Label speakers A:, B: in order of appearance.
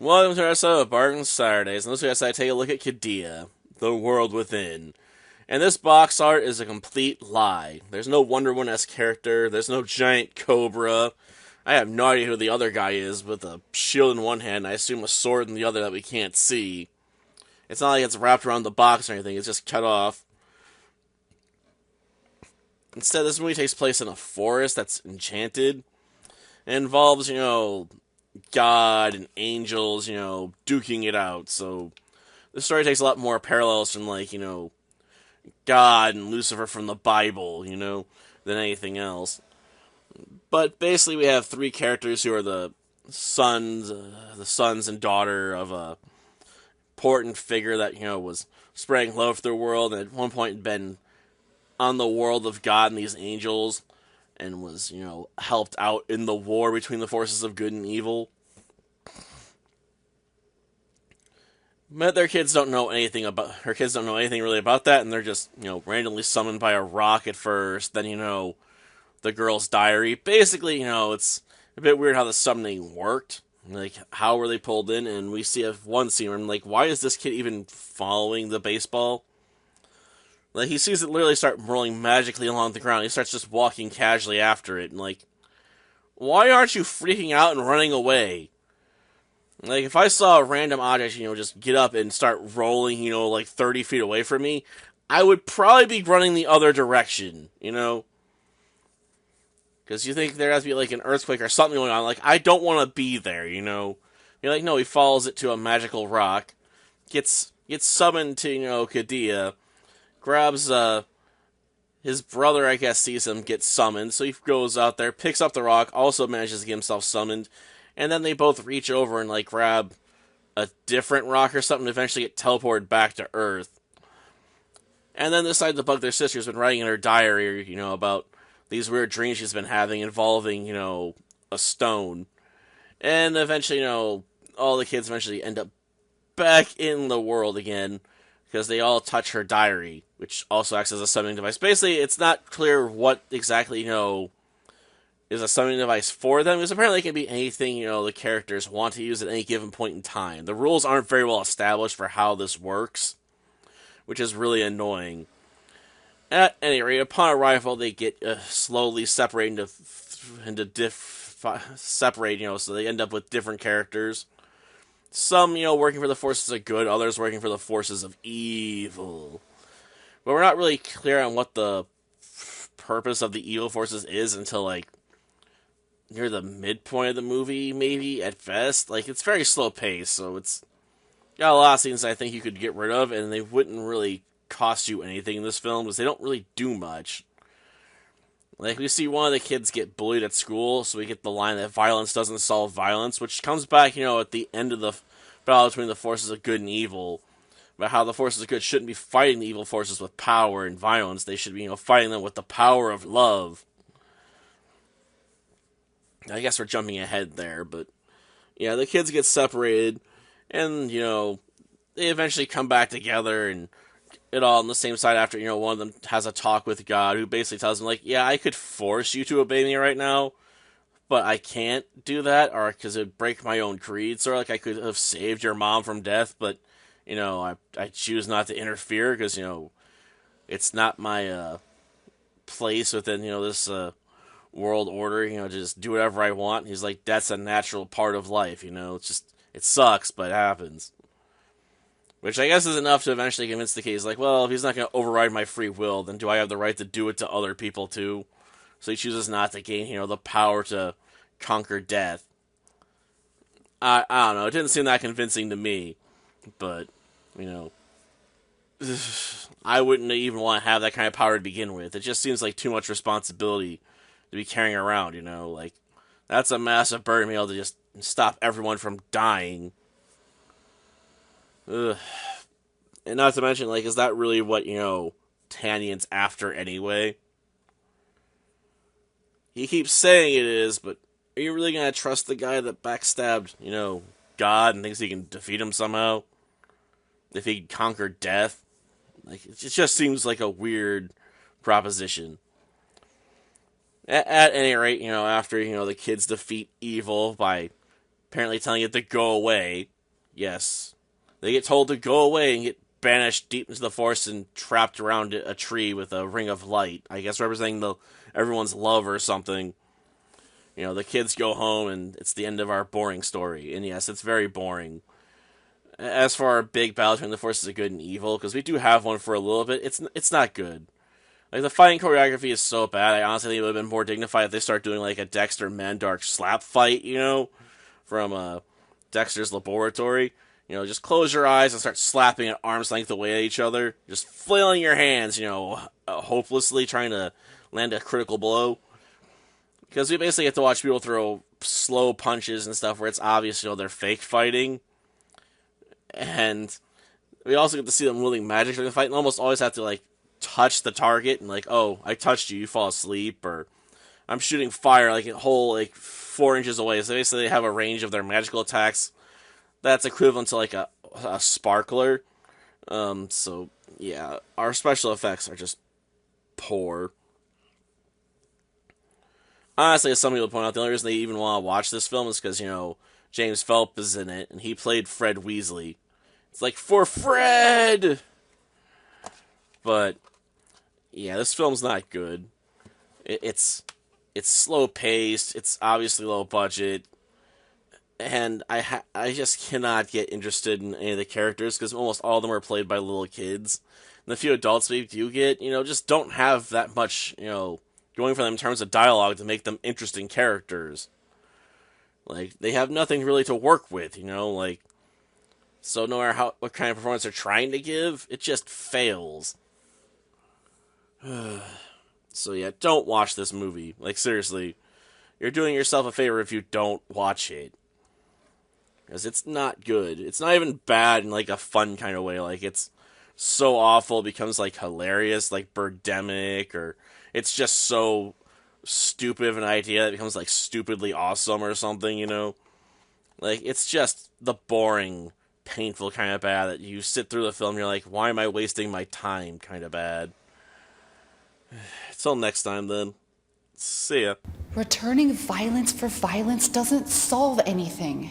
A: Welcome to our episode of Bargain Saturdays, and this week I take a look at Cadia, the world within. And this box art is a complete lie. There's no Wonder Woman-esque character, there's no giant cobra. I have no idea who the other guy is with a shield in one hand, I assume a sword in the other that we can't see. It's not like it's wrapped around the box or anything, it's just cut off. Instead, this movie takes place in a forest that's enchanted. It involves, God and angels, duking it out. So the story takes a lot more parallels from, God and Lucifer from the Bible, than anything else. But basically, we have three characters who are the sons and daughter of a important figure that, was spreading love for the world, and at one point had been on the world of God and these angels, and was, helped out in the war between the forces of good and evil. But her kids don't know anything really about that, and they're just, randomly summoned by a rock at first, then, the girl's diary. Basically, it's a bit weird how the summoning worked. Like, how were they pulled in? And we see one scene where I'm like, why is this kid even following the baseball? Like, he sees it literally start rolling magically along the ground. He starts just walking casually after it. And, why aren't you freaking out and running away? Like, if I saw a random object, just get up and start rolling, 30 feet away from me, I would probably be running the other direction, Because you think there has to be, an earthquake or something going on. Like, I don't want to be there, You're like, no, he follows it to a magical rock, gets summoned to, Cadia, grabs, his brother, I guess, sees him, gets summoned, so he goes out there, picks up the rock, also manages to get himself summoned, and then they both reach over and, grab a different rock or something to eventually get teleported back to Earth. And then decide to bug their sister who's been writing in her diary, about these weird dreams she's been having involving, a stone. And eventually, all the kids eventually end up back in the world again, because they all touch her diary, which also acts as a summoning device. Basically, it's not clear what exactly, is a summoning device for them, because apparently it can be anything, the characters want to use at any given point in time. The rules aren't very well established for how this works, which is really annoying. At any rate, upon arrival, they get slowly separated so they end up with different characters. Some, working for the forces of good, others working for the forces of evil. But we're not really clear on what the purpose of the evil forces is until, near the midpoint of the movie, maybe, at best. It's very slow paced, so it's got a lot of scenes I think you could get rid of, and they wouldn't really cost you anything in this film, because they don't really do much. We see one of the kids get bullied at school, so we get the line that violence doesn't solve violence, which comes back, at the end of the battle between the forces of good and evil, about how the forces of good shouldn't be fighting the evil forces with power and violence. They should be, fighting them with the power of love. I guess we're jumping ahead there, but yeah, the kids get separated, and, they eventually come back together, and it all on the same side after, one of them has a talk with God, who basically tells him, yeah, I could force you to obey me right now, but I can't do that, or because it would break my own creed. So, I could have saved your mom from death, but, I choose not to interfere, because, it's not my, place within, this, world order, to just do whatever I want. He's like, that's a natural part of life, it's just, it sucks, but it happens. Which I guess is enough to eventually convince the kid. He's like, well, if he's not going to override my free will, then do I have the right to do it to other people too? So he chooses not to gain, the power to conquer death. I don't know. It didn't seem that convincing to me. But, I wouldn't even want to have that kind of power to begin with. It just seems like too much responsibility to be carrying around, That's a massive burden to be able to just stop everyone from dying. Ugh. And not to mention, is that really what, Tanyan's after anyway? He keeps saying it is, but are you really going to trust the guy that backstabbed, God and thinks he can defeat him somehow? If he can conquer death? It just seems like a weird proposition. At any rate, after, the kids defeat evil by apparently telling it to go away. Yes, they get told to go away and get banished deep into the forest and trapped around a tree with a ring of light. I guess representing the everyone's love or something. The kids go home and it's the end of our boring story. And yes, it's very boring. As for our big battle between the forces of good and evil, because we do have one for a little bit, it's not good. Like, the fighting choreography is so bad, I honestly think it would have been more dignified if they start doing, like, a Dexter Mandark slap fight, from Dexter's laboratory. Just close your eyes and start slapping at arm's length away at each other. Just flailing your hands, hopelessly trying to land a critical blow. Because we basically get to watch people throw slow punches and stuff where it's obvious, they're fake fighting. And we also get to see them wielding magic during the fight and almost always have to, like, touch the target and, like, oh, I touched you, you fall asleep, or I'm shooting fire, like, a whole, like, 4 inches away. So basically they have a range of their magical attacks that's equivalent to, like, a sparkler. So, yeah, our special effects are just poor. Honestly, as some people point out, the only reason they even want to watch this film is because, James Phelps is in it, and he played Fred Weasley. It's like, for Fred! But, yeah, this film's not good. It's slow paced. It's obviously low budget, and I just cannot get interested in any of the characters because almost all of them are played by little kids. And the few adults we do get, just don't have that much, going for them in terms of dialogue to make them interesting characters. Like, they have nothing really to work with, like, so no matter what kind of performance they're trying to give, it just fails. So yeah, don't watch this movie. Like, seriously, you're doing yourself a favor if you don't watch it. Because it's not good. It's not even bad in, like, a fun kind of way. Like, it's so awful it becomes, like, hilarious, like Birdemic, or it's just so stupid of an idea that it becomes, like, stupidly awesome or something. Like, it's just the boring, painful kind of bad that you sit through the film and you're like, why am I wasting my time kind of bad. Till next time, then. See ya.
B: Returning violence for violence doesn't solve anything.